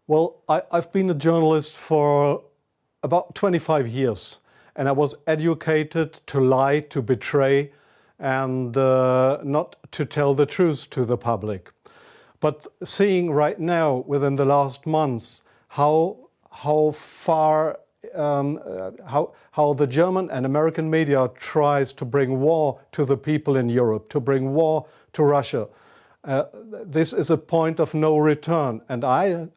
Well, I've been a journalist for about 25 years, and I was educated to lie, to betray, and not to tell the truth to the public. But seeing right now, within the last months, how far how the German and American media tries to bring war to the people in Europe, to bring war to Russia. This is a point of no return, and I'm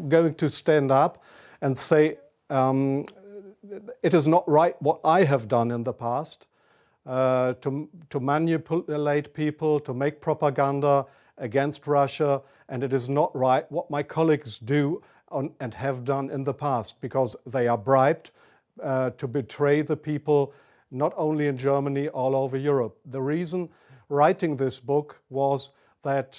going to stand up and say it is not right what I have done in the past, to manipulate people, to make propaganda against Russia, and it is not right what my colleagues do and have done in the past, because they are bribed to betray the people, not only in Germany, all over Europe. The reason writing this book was that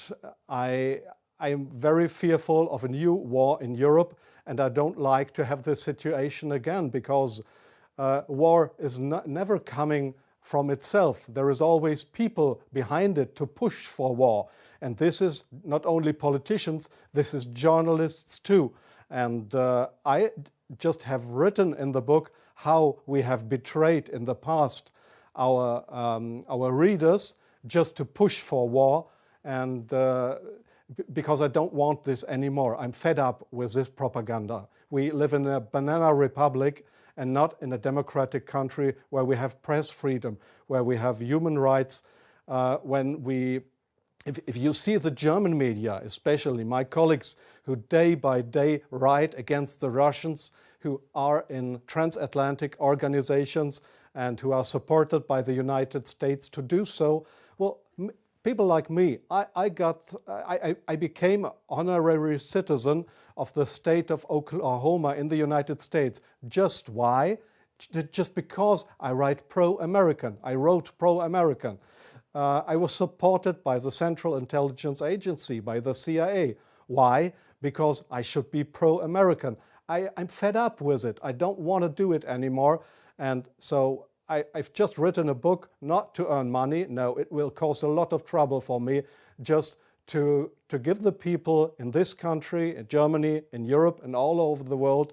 I am very fearful of a new war in Europe, and I don't like to have this situation again, because war is never coming from itself. There is always people behind it to push for war. And this is not only politicians, this is journalists too. And I just have written in the book how we have betrayed in the past our readers just to push for war, and because I don't want this anymore. I'm fed up with this propaganda. We live in a banana republic and not in a democratic country where we have press freedom, where we have human rights. If you see the German media, especially my colleagues who day by day write against the Russians, who are in transatlantic organizations and who are supported by the United States to do so, well, people like me, I became an honorary citizen of the state of Oklahoma in the United States. Just why? Just because I write pro-American. I wrote pro-American. I was supported by the Central Intelligence Agency, by the CIA. Why? Because I should be pro-American. I'm fed up with it. I don't want to do it anymore. And so I've just written a book not to earn money. No, it will cause a lot of trouble for me, just to give the people in this country, in Germany, in Europe, and all over the world,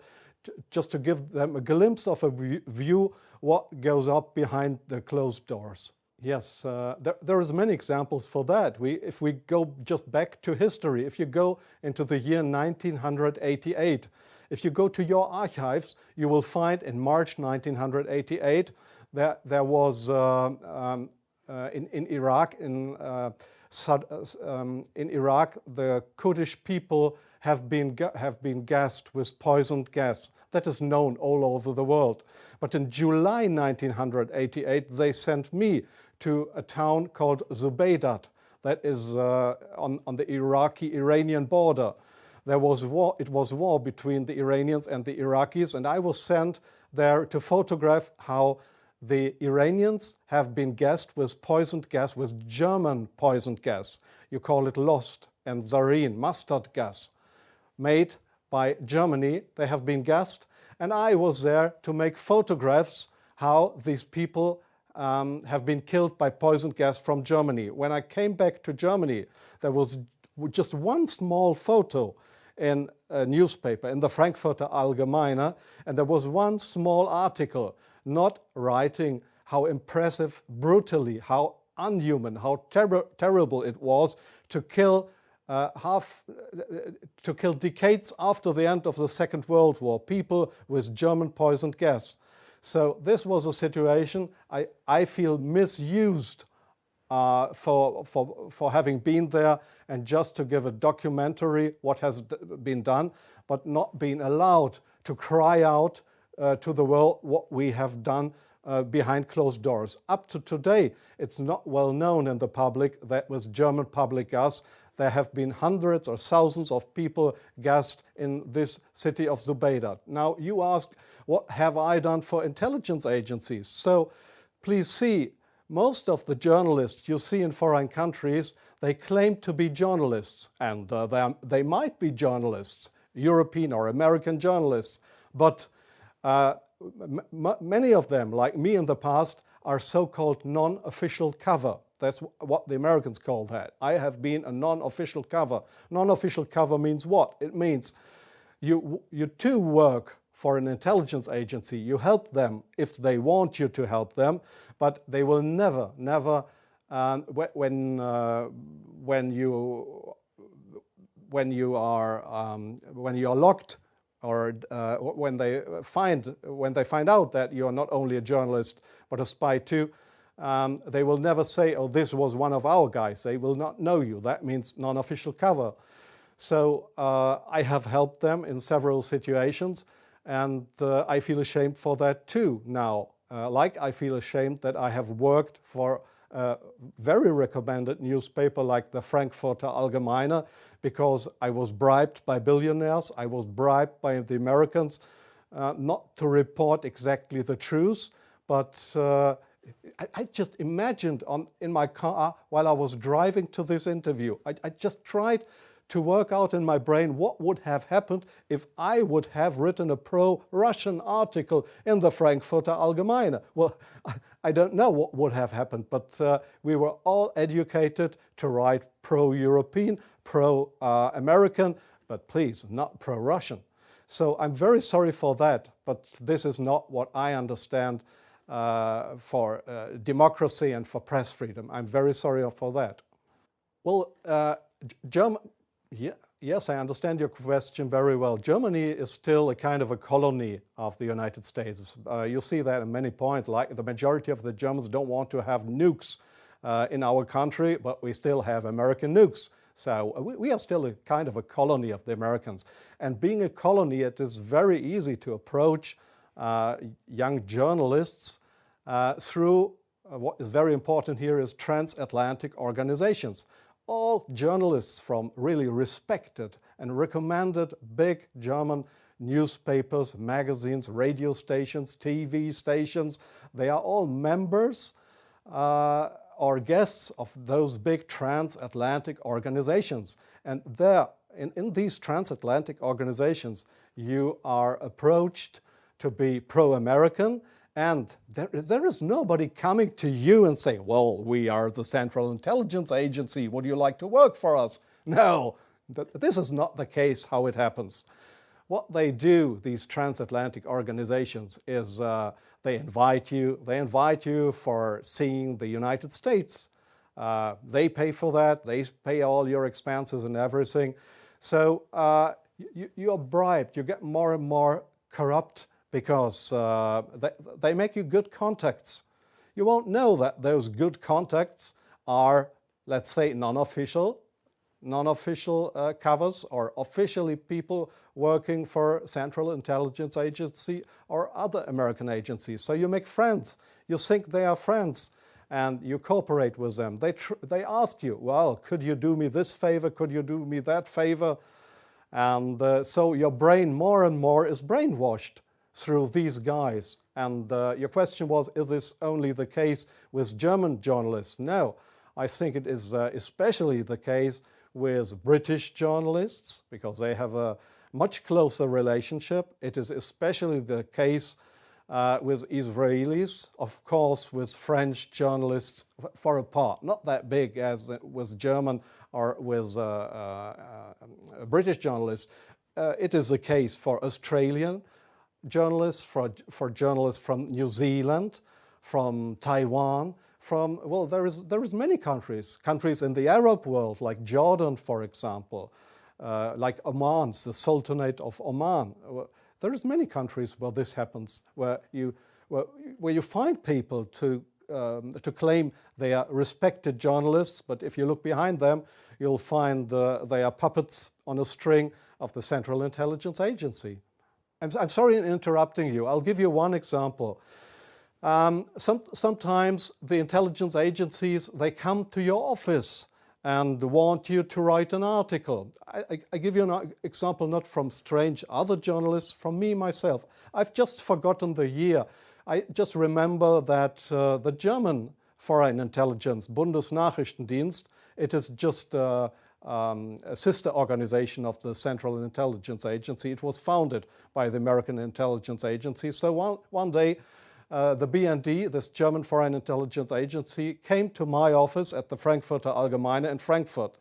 just to give them a glimpse of a view what goes up behind the closed doors. Yes, there is many examples for that. If we go just back to history, if you go into the year 1988, if you go to your archives, you will find in March 1988 there was in Iraq, in Iraq, the Kurdish people have been gassed with poisoned gas. That is known all over the world. But in July 1988, they sent me to a town called Zubaydat, that is on the Iraqi-Iranian border. There was war. It was war between the Iranians and the Iraqis, and I was sent there to photograph how the Iranians have been gassed with poisoned gas, with German poisoned gas. You call it Lost and Zarine, mustard gas, made by Germany. They have been gassed, and I was there to make photographs how these people have been killed by poisoned gas from Germany. When I came back to Germany, there was just one small photo in a newspaper, in the Frankfurter Allgemeine, and there was one small article not writing how impressive, brutally, how unhuman, how terrible it was to kill decades after the end of the Second World War, people with German poisoned gas. So this was a situation I feel misused for having been there and just to give a documentary what has been done, but not being allowed to cry out to the world what we have done behind closed doors. Up to today, it's not well known in the public that with German public gas, there have been hundreds or thousands of people gassed in this city of Zubaydat. Now you ask, what have I done for intelligence agencies? So please see, most of the journalists you see in foreign countries, they claim to be journalists, and they might be journalists, European or American journalists, but many of them, like me in the past, are so-called non-official cover. That's what the Americans call that. I have been a non-official cover. Non-official cover means what? It means you too work for an intelligence agency. You help them if they want you to help them, but they will never, when you are locked, or when they find out that you are not only a journalist but a spy too, they will never say, "Oh, this was one of our guys." They will not know you. That means non-official cover. So I have helped them in several situations, and I feel ashamed for that too now. Like I feel ashamed that I have worked for a very recommended newspaper like the Frankfurter Allgemeine, because I was bribed by billionaires, I was bribed by the Americans not to report exactly the truth, but I just imagined in my car while I was driving to this interview, I just tried to work out in my brain what would have happened if I would have written a pro-Russian article in the Frankfurter Allgemeine. Well, I don't know what would have happened, but we were all educated to write pro-European, pro-American, but please, not pro-Russian. So I'm very sorry for that, but this is not what I understand for democracy and for press freedom. I'm very sorry for that. Well, yes, I understand your question very well. Germany is still a kind of a colony of the United States. You see that in many points, like the majority of the Germans don't want to have nukes in our country, but we still have American nukes. So we are still a kind of a colony of the Americans. And being a colony, it is very easy to approach young journalists through what is very important here is transatlantic organizations. All journalists from really respected and recommended big German newspapers, magazines, radio stations, TV stations, they are all members or guests of those big transatlantic organizations. And there, in these transatlantic organizations, you are approached to be pro-American, and there is nobody coming to you and saying, "Well, we are the Central Intelligence Agency, would you like to work for us?" No, this is not the case how it happens. What they do, these transatlantic organizations, is they invite you for seeing the United States. They pay for that, they pay all your expenses and everything. So you are bribed, you get more and more corrupt, because they make you good contacts. You won't know that those good contacts are, let's say, non-official covers, or officially people working for Central Intelligence Agency or other American agencies. So you make friends. You think they are friends, and you cooperate with them. They ask you, "Well, could you do me this favor? Could you do me that favor?" And so your brain more and more is brainwashed through these guys. And your question was, is this only the case with German journalists? No, I think it is especially the case with British journalists, because they have a much closer relationship. It is especially the case with Israelis, of course with French journalists for a part, not that big as with German or with British journalists. It is the case for Australian journalists, for journalists from New Zealand, from Taiwan, well, there is many countries in the Arab world, like Jordan, for example, like Oman, the Sultanate of Oman. There is many countries where this happens, where you find people to claim they are respected journalists, but if you look behind them, you'll find they are puppets on a string of the Central Intelligence Agency. I'm sorry in interrupting you. I'll give you one example. Sometimes the intelligence agencies, they come to your office and want you to write an article. I give you an example not from strange other journalists, from me myself. I've just forgotten the year. I just remember that the German Foreign Intelligence, Bundesnachrichtendienst, it is just a sister organization of the Central Intelligence Agency. It was founded by the American Intelligence Agency. So one day the BND, this German Foreign Intelligence Agency, came to my office at the Frankfurter Allgemeine in Frankfurt.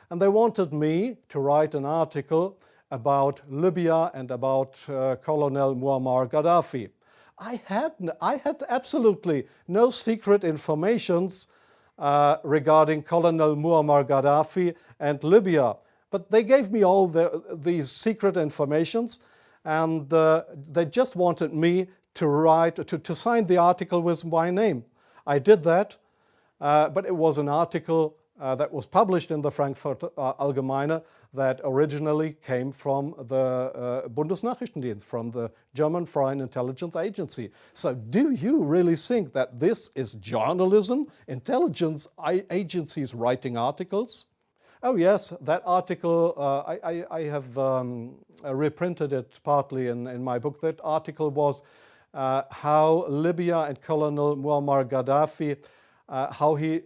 And they wanted me to write an article about Libya and about Colonel Muammar Gaddafi. I had absolutely no secret informations regarding Colonel Muammar Gaddafi and Libya. But they gave me all these secret informations, and they just wanted me to write, to sign the article with my name. I did that, but it was an article that was published in the Frankfurter Allgemeine that originally came from the Bundesnachrichtendienst, from the German Foreign Intelligence Agency. So do you really think that this is journalism, intelligence agencies writing articles? Oh yes, that article, I have reprinted it partly in my book. That article was how Libya and Colonel Muammar Gaddafi, how he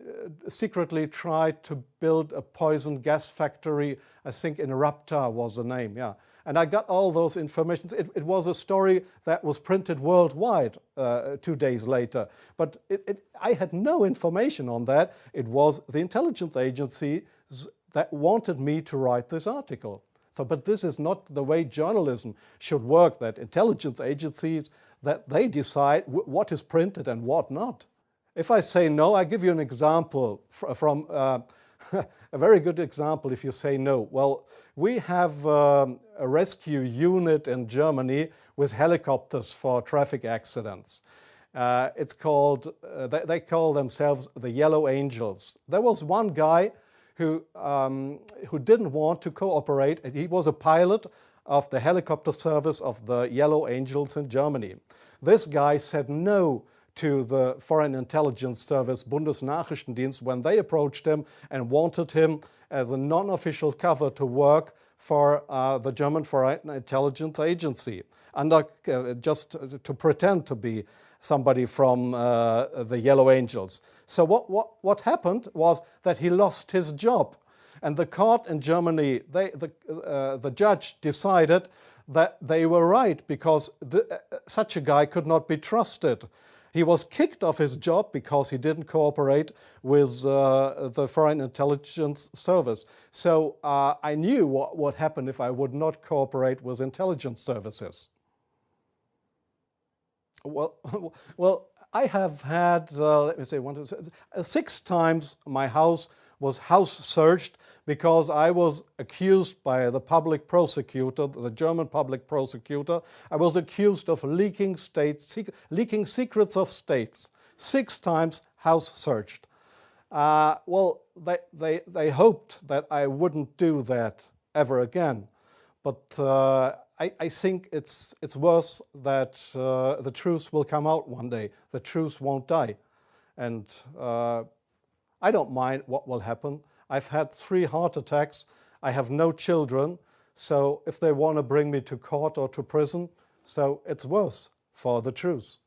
secretly tried to build a poison gas factory. I think in Rabta was the name, yeah. And I got all those information. It was a story that was printed worldwide 2 days later. But I had no information on that. It was the intelligence agencies that wanted me to write this article. So, but this is not the way journalism should work, that intelligence agencies, that they decide what is printed and what not. If I say no, I give you an example from a very good example if you say no. Well, we have a rescue unit in Germany with helicopters for traffic accidents. It's called, they call themselves the Yellow Angels. There was one guy who didn't want to cooperate. He was a pilot of the helicopter service of the Yellow Angels in Germany. This guy said no to the Foreign Intelligence Service, Bundesnachrichtendienst, when they approached him and wanted him as a non-official cover to work for the German Foreign Intelligence Agency, just to pretend to be somebody from the Yellow Angels. So what happened was that he lost his job. And the court in Germany, the judge decided that they were right, because such a guy could not be trusted. He was kicked off his job because he didn't cooperate with the Foreign Intelligence Service. So I knew what would happen if I would not cooperate with intelligence services. Well, I have had, let me say, 6 times my house was house searched because I was accused by the public prosecutor, the German public prosecutor. I was accused of leaking secrets of states. 6 times house searched. Well, they hoped that I wouldn't do that ever again. But I think it's worse that the truth will come out one day. The truth won't die. And I don't mind what will happen. I've had 3 heart attacks. I have no children. So if they want to bring me to court or to prison, so it's worse for the truth.